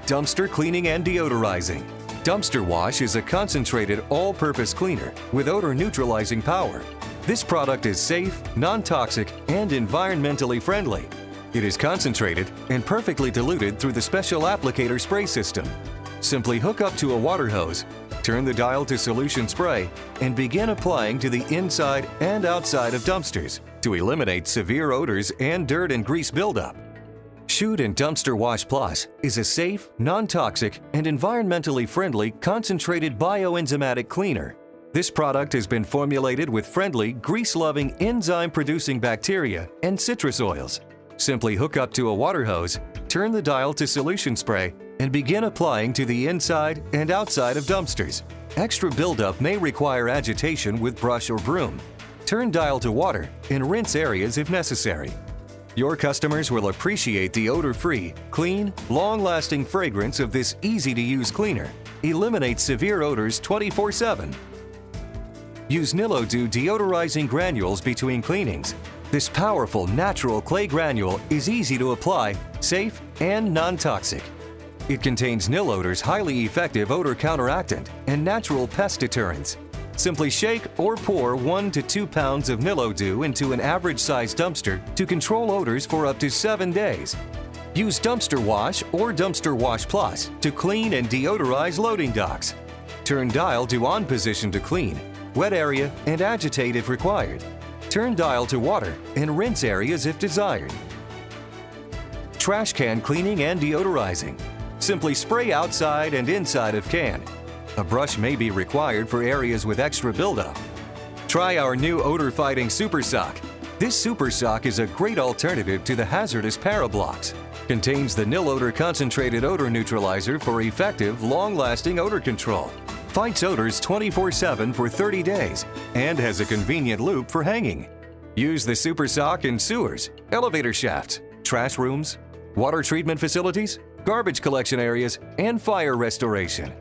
Dumpster Cleaning and Deodorizing. Dumpster Wash is a concentrated all-purpose cleaner with odor-neutralizing power. This product is safe, non-toxic, and environmentally friendly. It is concentrated and perfectly diluted through the special applicator spray system. Simply hook up to a water hose, turn the dial to solution spray, and begin applying to the inside and outside of dumpsters to eliminate severe odors and dirt and grease buildup. Chute and Dumpster Wash Plus is a safe, non-toxic, and environmentally friendly concentrated bioenzymatic cleaner. This product has been formulated with friendly, grease-loving, enzyme-producing bacteria and citrus oils. Simply hook up to a water hose, turn the dial to solution spray, and begin applying to the inside and outside of dumpsters. Extra buildup may require agitation with brush or broom. Turn dial to water and rinse areas if necessary. Your customers will appreciate the odor-free, clean, long-lasting fragrance of this easy-to-use cleaner. Eliminate severe odors 24/7. Use Deodorizing deodorizing granules between cleanings. This powerful natural clay granule is easy to apply, safe, and non-toxic. It contains nil odor's highly effective odor counteractant and natural pest deterrents. Simply shake or pour 1 to 2 pounds of Deodorizing into an average-sized dumpster to control odors for up to 7 days. Use Dumpster Wash or Dumpster Wash Plus to clean and deodorize loading docks. Turn dial to on position to clean, wet area, and agitate if required. Turn dial to water and rinse areas if desired. Trash can cleaning and deodorizing. Simply spray outside and inside of can. A brush may be required for areas with extra buildup. Try our new odor-fighting Super Sock. This Super Sock is a great alternative to the hazardous Parablocks. Contains the nil odor concentrated odor neutralizer for effective, long-lasting odor control. Fights odors 24/7 for 30 days and has a convenient loop for hanging. Use the Super Sock in sewers, elevator shafts, trash rooms, water treatment facilities, garbage collection areas, and fire restoration.